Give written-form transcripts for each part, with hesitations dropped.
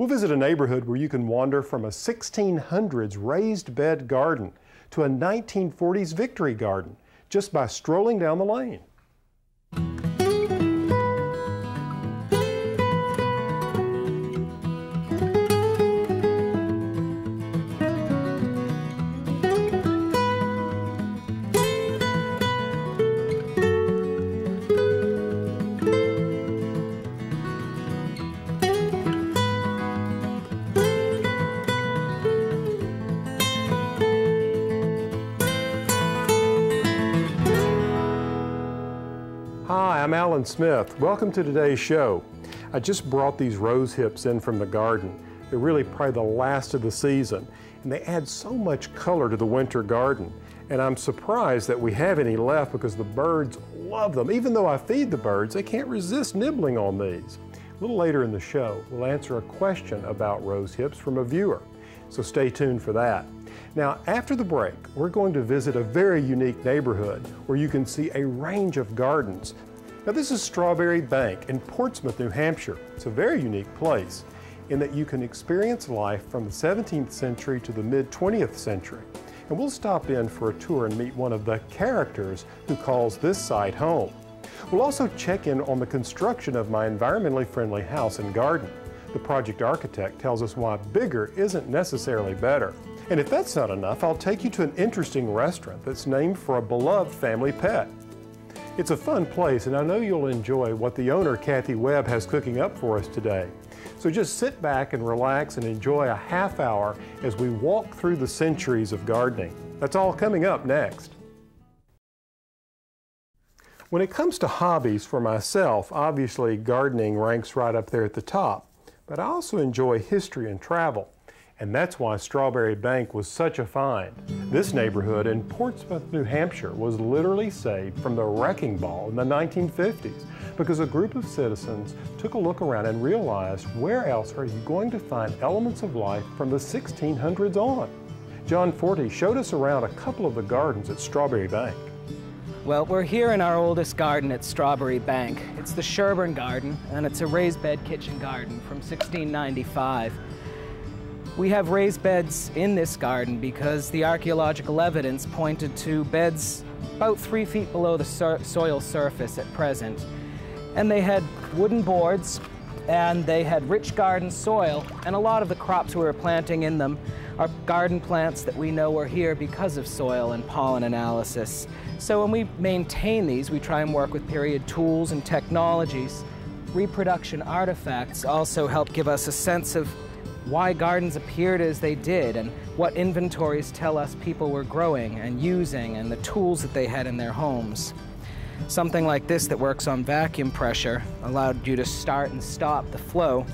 We'll visit a neighborhood where you can wander from a 1600s raised bed garden to a 1940s victory garden just by strolling down the lane. Hi, I'm Alan Smith. Welcome to today's show. I just brought these rose hips in from the garden. They're really probably the last of the season, and they add so much color to the winter garden. And I'm surprised that we have any left because the birds love them. Even though I feed the birds, they can't resist nibbling on these. A little later in the show, we'll answer a question about rose hips from a viewer. So stay tuned for that. Now, after the break, we're going to visit a very unique neighborhood where you can see a range of gardens. Now, this is Strawberry Bank in Portsmouth, New Hampshire. It's a very unique place in that you can experience life from the 17th century to the mid-20th century. And we'll stop in for a tour and meet one of the characters who calls this site home. We'll also check in on the construction of my environmentally friendly house and garden. The project architect tells us why bigger isn't necessarily better. And if that's not enough, I'll take you to an interesting restaurant that's named for a beloved family pet. It's a fun place, and I know you'll enjoy what the owner, Kathy Webb, has cooking up for us today. So just sit back and relax and enjoy a half hour as we walk through the centuries of gardening. That's all coming up next. When it comes to hobbies for myself, obviously gardening ranks right up there at the top. But I also enjoy history and travel, and that's why Strawberry Bank was such a find. This neighborhood in Portsmouth, New Hampshire was literally saved from the wrecking ball in the 1950s because a group of citizens took a look around and realized, where else are you going to find elements of life from the 1600s on? John Forte showed us around a couple of the gardens at Strawberry Bank. Well, we're here in our oldest garden at Strawberry Bank. It's the Sherburne Garden, and it's a raised bed kitchen garden from 1695. We have raised beds in this garden because the archaeological evidence pointed to beds about 3 feet below the soil surface at present. And they had wooden boards, and they had rich garden soil, and a lot of the crops we were planting in them are garden plants that we know are here because of soil and pollen analysis. So when we maintain these, we try and work with period tools and technologies. Reproduction artifacts also help give us a sense of why gardens appeared as they did and what inventories tell us people were growing and using and the tools that they had in their homes. Something like this that works on vacuum pressure allowed you to start and stop the flow,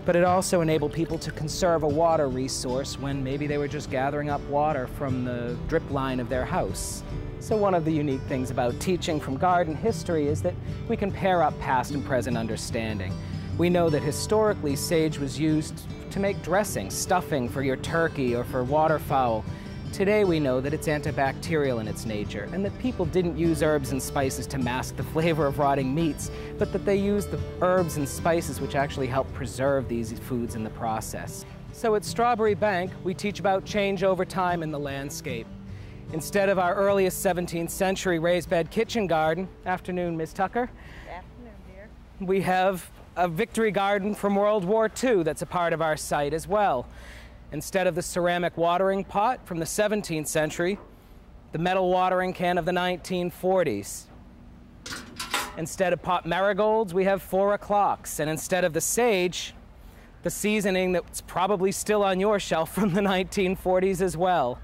but it also enabled people to conserve a water resource when maybe they were just gathering up water from the drip line of their house. So one of the unique things about teaching from garden history is that we can pair up past and present understanding. We know that historically sage was used to make dressing, stuffing for your turkey or for waterfowl. Today we know that it's antibacterial in its nature and that people didn't use herbs and spices to mask the flavor of rotting meats, but that they used the herbs and spices which actually help preserve these foods in the process. So at Strawberry Bank, we teach about change over time in the landscape. Instead of our earliest 17th century raised bed kitchen garden, afternoon, Ms. Tucker. Afternoon, dear. We have a victory garden from World War II that's a part of our site as well. Instead of the ceramic watering pot from the 17th century, the metal watering can of the 1940s. Instead of pot marigolds, we have 4 o'clocks. And instead of the sage, the seasoning that's probably still on your shelf from the 1940s as well.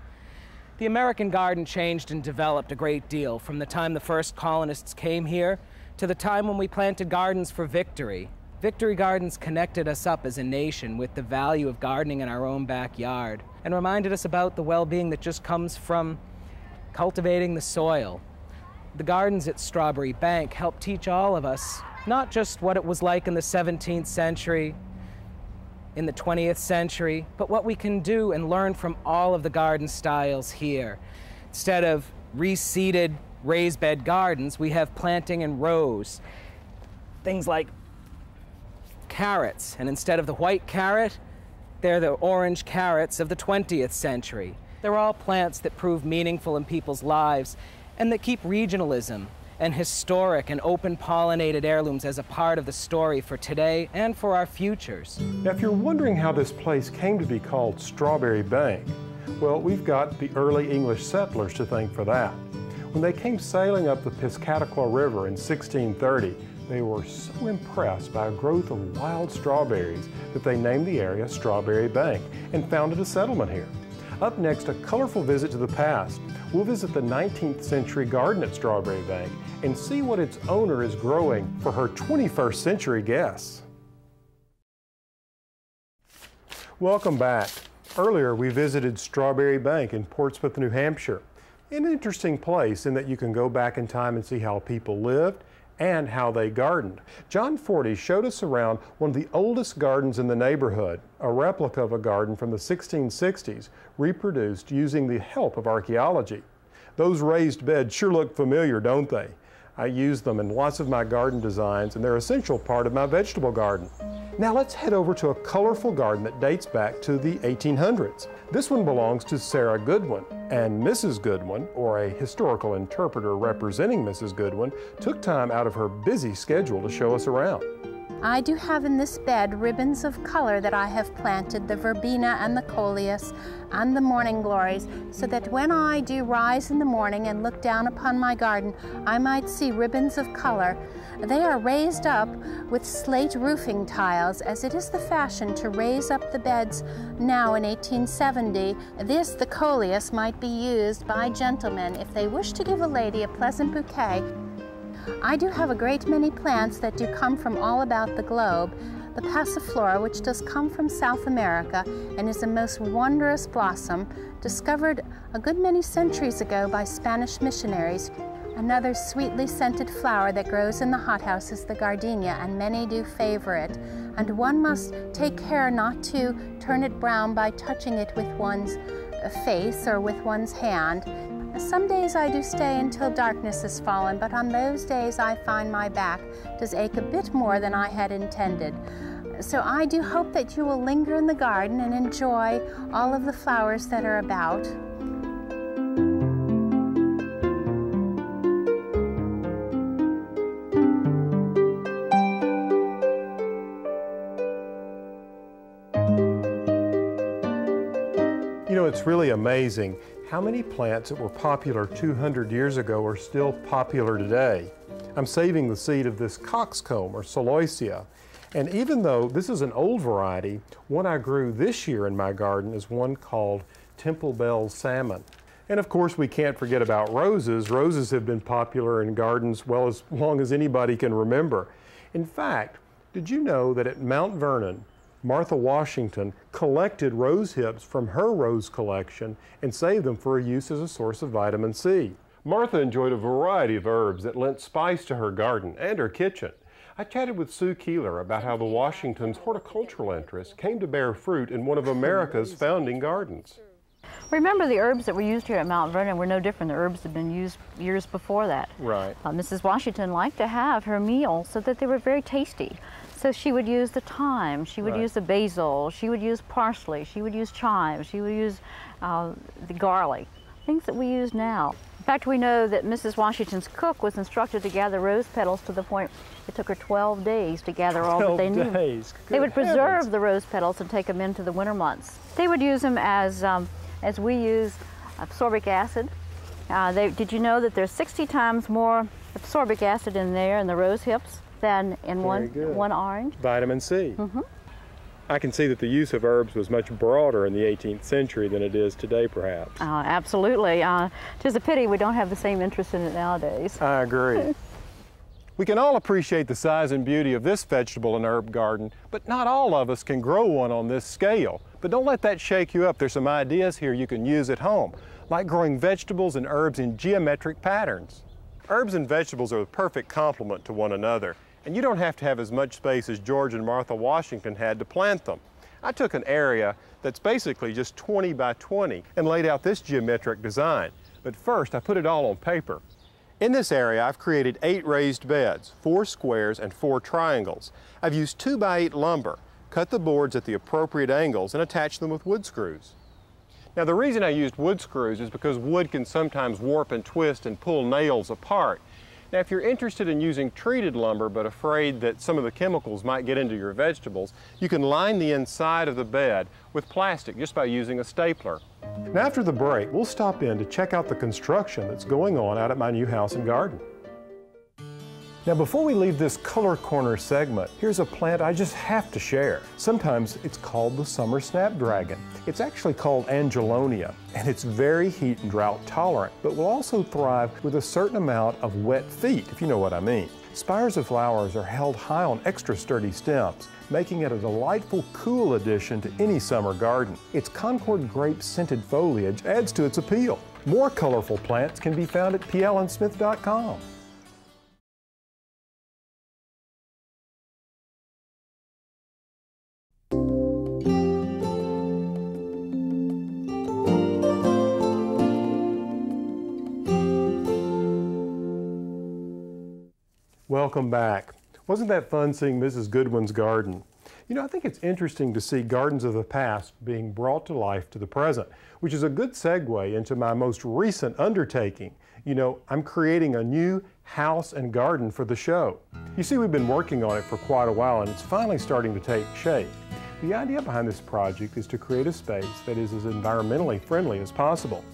The American garden changed and developed a great deal from the time the first colonists came here to the time when we planted gardens for victory. Victory gardens connected us up as a nation with the value of gardening in our own backyard and reminded us about the well-being that just comes from cultivating the soil. The gardens at Strawberry Bank help teach all of us not just what it was like in the 17th century, in the 20th century, but what we can do and learn from all of the garden styles here. Instead of reseeded raised bed gardens, we have planting in rows. Things like carrots, and instead of the white carrot, they're the orange carrots of the 20th century. They're all plants that prove meaningful in people's lives and that keep regionalism and historic and open pollinated heirlooms as a part of the story for today and for our futures. Now, if you're wondering how this place came to be called Strawberry Bank, well, we've got the early English settlers to thank for that. When they came sailing up the Piscataqua River in 1630, they were so impressed by a growth of wild strawberries that they named the area Strawberry Bank and founded a settlement here. Up next, a colorful visit to the past. We'll visit the 19th century garden at Strawberry Bank and see what its owner is growing for her 21st century guests. Welcome back. Earlier, we visited Strawberry Bank in Portsmouth, New Hampshire. An interesting place in that you can go back in time and see how people lived and how they gardened. John Forty showed us around one of the oldest gardens in the neighborhood, a replica of a garden from the 1660s, reproduced using the help of archaeology. Those raised beds sure look familiar, don't they? I use them in lots of my garden designs, and they're an essential part of my vegetable garden. Now let's head over to a colorful garden that dates back to the 1800s. This one belongs to Sarah Goodwin, and Mrs. Goodwin, or a historical interpreter representing Mrs. Goodwin, took time out of her busy schedule to show us around. I do have in this bed ribbons of color that I have planted, the verbena and the coleus and the morning glories, so that when I do rise in the morning and look down upon my garden, I might see ribbons of color. They are raised up with slate roofing tiles, as it is the fashion to raise up the beds now in 1870. This, the coleus, might be used by gentlemen if they wish to give a lady a pleasant bouquet. I do have a great many plants that do come from all about the globe. The passiflora, which does come from South America and is a most wondrous blossom, discovered a good many centuries ago by Spanish missionaries. Another sweetly scented flower that grows in the hothouse is the gardenia, and many do favor it. And one must take care not to turn it brown by touching it with one's face or with one's hand. Some days I do stay until darkness has fallen, but on those days I find my back does ache a bit more than I had intended. So I do hope that you will linger in the garden and enjoy all of the flowers that are about. You know, it's really amazing how many plants that were popular 200 years ago are still popular today. I'm saving the seed of this coxcomb or celosia. And even though this is an old variety, one I grew this year in my garden is one called Temple Bell Salmon. And of course, we can't forget about roses. Roses have been popular in gardens well as long as anybody can remember. In fact, did you know that at Mount Vernon, Martha Washington collected rose hips from her rose collection and saved them for use as a source of vitamin C. Martha enjoyed a variety of herbs that lent spice to her garden and her kitchen. I chatted with Sue Keeler about how the Washingtons' horticultural interest came to bear fruit in one of America's founding gardens. Remember, the herbs that were used here at Mount Vernon were no different than the herbs that had been used years before that. Right. Mrs. Washington liked to have her meals so that they were very tasty. So she would use the thyme, she would use the basil, she would use parsley, she would use chives, she would use the garlic, things that we use now. In fact, we know that Mrs. Washington's cook was instructed to gather rose petals to the point it took her 12 days to gather all that they knew. They would preserve the rose petals and take them into the winter months. They would use them as we use ascorbic acid. Did you know that there's 60 times more ascorbic acid in there in the rose hips than in one orange? Vitamin C. Mm-hmm. I can see that the use of herbs was much broader in the 18th century than it is today, perhaps. Absolutely. It's a pity we don't have the same interest in it nowadays. I agree. We can all appreciate the size and beauty of this vegetable and herb garden, but not all of us can grow one on this scale. But don't let that shake you up. There's some ideas here you can use at home, like growing vegetables and herbs in geometric patterns. Herbs and vegetables are the perfect complement to one another, and you don't have to have as much space as George and Martha Washington had to plant them. I took an area that's basically just 20 by 20 and laid out this geometric design. But first, I put it all on paper. In this area, I've created 8 raised beds, 4 squares and 4 triangles. I've used 2x8 lumber, cut the boards at the appropriate angles, and attached them with wood screws. Now, the reason I used wood screws is because wood can sometimes warp and twist and pull nails apart. Now, if you're interested in using treated lumber but afraid that some of the chemicals might get into your vegetables, you can line the inside of the bed with plastic just by using a stapler. Now, after the break, we'll stop in to check out the construction that's going on out at my new house and garden. Now, before we leave this Color Corner segment, here's a plant I just have to share. Sometimes it's called the summer snapdragon. It's actually called Angelonia, and it's very heat and drought tolerant, but will also thrive with a certain amount of wet feet, if you know what I mean. Spires of flowers are held high on extra sturdy stems, making it a delightful, cool addition to any summer garden. Its Concord grape scented foliage adds to its appeal. More colorful plants can be found at pallensmith.com. Welcome back. Wasn't that fun seeing Mrs. Goodwin's garden? You know, I think it's interesting to see gardens of the past being brought to life to the present, which is a good segue into my most recent undertaking. You know, I'm creating a new house and garden for the show. You see, we've been working on it for quite a while and it's finally starting to take shape. The idea behind this project is to create a space that is as environmentally friendly as possible.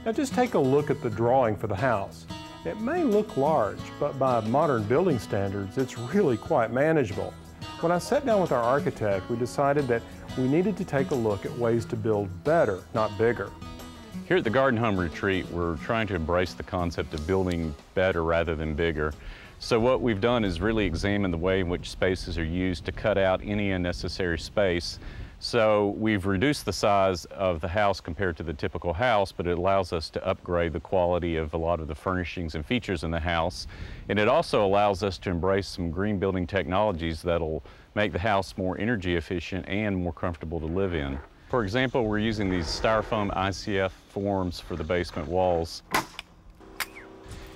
Now just take a look at the drawing for the house. It may look large, but by modern building standards, it's really quite manageable. When I sat down with our architect, we decided that we needed to take a look at ways to build better, not bigger. Here at the Garden Home Retreat, we're trying to embrace the concept of building better rather than bigger. So what we've done is really examine the way in which spaces are used to cut out any unnecessary space. So we've reduced the size of the house compared to the typical house, but it allows us to upgrade the quality of a lot of the furnishings and features in the house. And it also allows us to embrace some green building technologies that'll make the house more energy efficient and more comfortable to live in. For example, we're using these styrofoam ICF forms for the basement walls.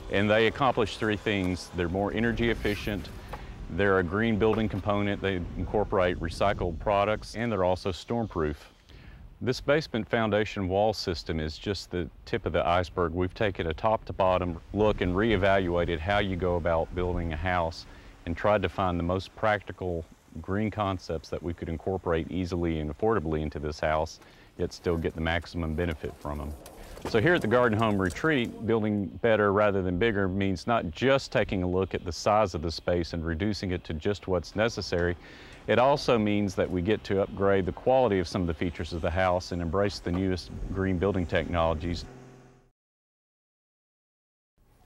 And they accomplish 3 things. They're more energy efficient, they're a green building component, they incorporate recycled products, and they're also stormproof. This basement foundation wall system is just the tip of the iceberg. We've taken a top to bottom look and reevaluated how you go about building a house and tried to find the most practical green concepts that we could incorporate easily and affordably into this house, yet still get the maximum benefit from them. So here at the Garden Home Retreat, building better rather than bigger means not just taking a look at the size of the space and reducing it to just what's necessary. It also means that we get to upgrade the quality of some of the features of the house and embrace the newest green building technologies.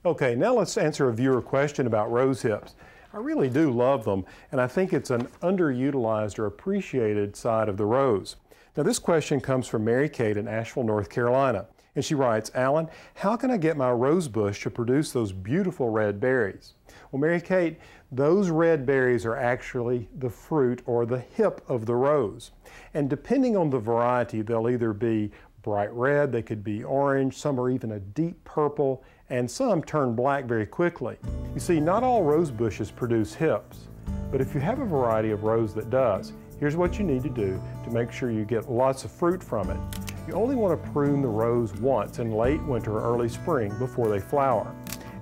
Okay, now let's answer a viewer question about rose hips. I really do love them, and I think it's an underutilized or appreciated side of the rose. Now this question comes from Mary Kate in Asheville, North Carolina. And she writes, Alan, how can I get my rose bush to produce those beautiful red berries? Well, Mary Kate, those red berries are actually the fruit or the hip of the rose. And depending on the variety, they'll either be bright red, they could be orange, some are even a deep purple, and some turn black very quickly. You see, not all rose bushes produce hips, but if you have a variety of rose that does, here's what you need to do to make sure you get lots of fruit from it. You only want to prune the rose once in late winter or early spring before they flower.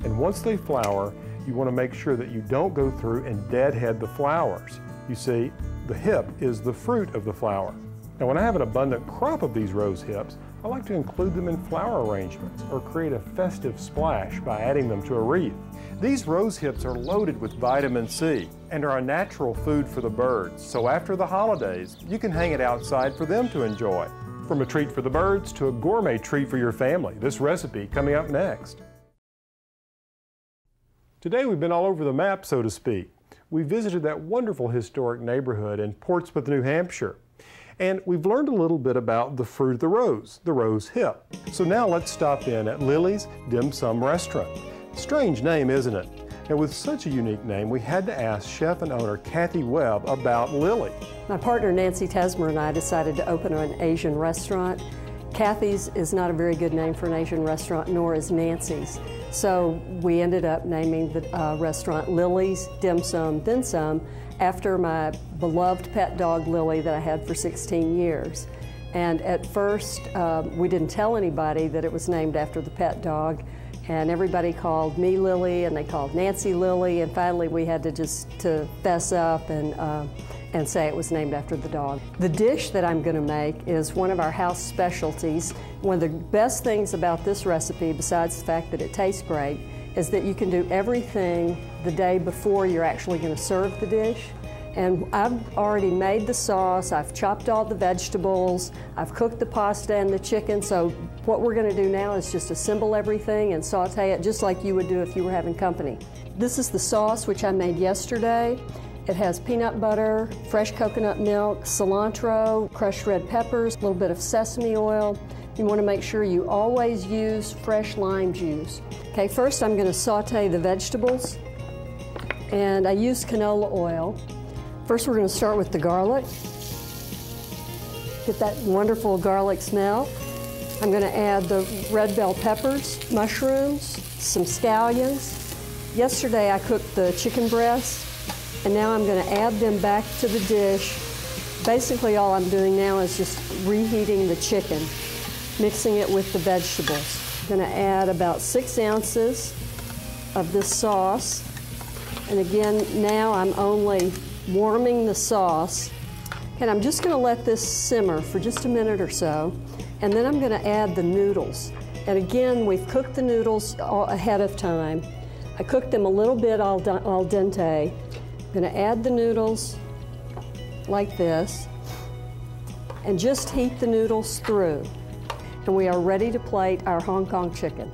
And once they flower, you want to make sure that you don't go through and deadhead the flowers. You see, the hip is the fruit of the flower. Now when I have an abundant crop of these rose hips, I like to include them in flower arrangements or create a festive splash by adding them to a wreath. These rose hips are loaded with vitamin C and are a natural food for the birds, so after the holidays, you can hang it outside for them to enjoy. From a treat for the birds to a gourmet treat for your family, this recipe coming up next. Today we've been all over the map, so to speak. We visited that wonderful historic neighborhood in Portsmouth, New Hampshire. And we've learned a little bit about the fruit of the rose hip. So now let's stop in at Lily's Dim Sum Restaurant. Strange name, isn't it? And with such a unique name, we had to ask chef and owner Kathy Webb about Lily. My partner Nancy Tesmer and I decided to open an Asian restaurant. Kathy's is not a very good name for an Asian restaurant, nor is Nancy's. So we ended up naming the restaurant Lily's Dim Sum Then Some after my beloved pet dog Lily that I had for 16 years. And at first, we didn't tell anybody that it was named after the pet dog, and everybody called me Lily, and they called Nancy Lily, and finally we had to fess up and say it was named after the dog. The dish that I'm going to make is one of our house specialties. One of the best things about this recipe, besides the fact that it tastes great, is that you can do everything the day before you're actually going to serve the dish. And I've already made the sauce, I've chopped all the vegetables, I've cooked the pasta and the chicken, so what we're going to do now is just assemble everything and saute it just like you would do if you were having company. This is the sauce which I made yesterday. It has peanut butter, fresh coconut milk, cilantro, crushed red peppers, a little bit of sesame oil. You want to make sure you always use fresh lime juice. Okay, first I'm going to saute the vegetables, and I use canola oil. First, we're going to start with the garlic. Get that wonderful garlic smell. I'm going to add the red bell peppers, mushrooms, some scallions. Yesterday, I cooked the chicken breast, and now I'm going to add them back to the dish. Basically, all I'm doing now is just reheating the chicken, mixing it with the vegetables. I'm going to add about 6 ounces of this sauce. And again, now I'm only warming the sauce, and I'm just going to let this simmer for just a minute or so, and then I'm going to add the noodles. And again, we've cooked the noodles ahead of time. I cooked them a little bit al dente. I'm going to add the noodles like this and just heat the noodles through, and we are ready to plate our Hong Kong chicken.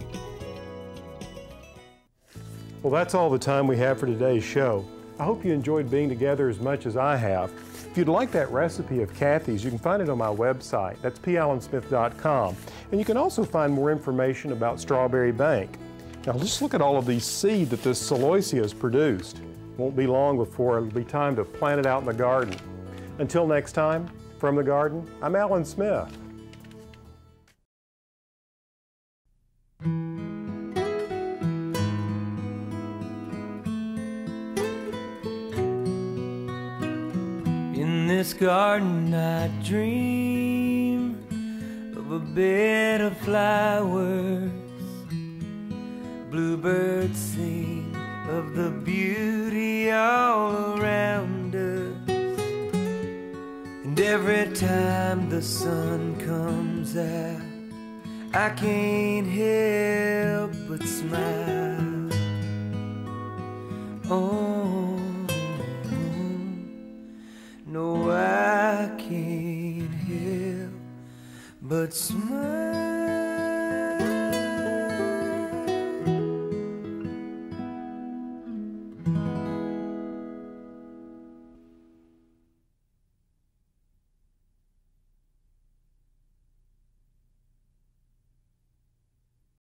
Well, that's all the time we have for today's show. I hope you enjoyed being together as much as I have. If you'd like that recipe of Kathy's, you can find it on my website. That's pallensmith.com. And you can also find more information about Strawberry Banke. Now just look at all of these seed that this celosia has produced. Won't be long before it'll be time to plant it out in the garden. Until next time, from the garden, I'm Alan Smith. In this garden I dream of a bed of flowers. Bluebirds sing of the beauty all around us. And every time the sun comes out, I can't help but smile. Oh, no, I can't help but smile.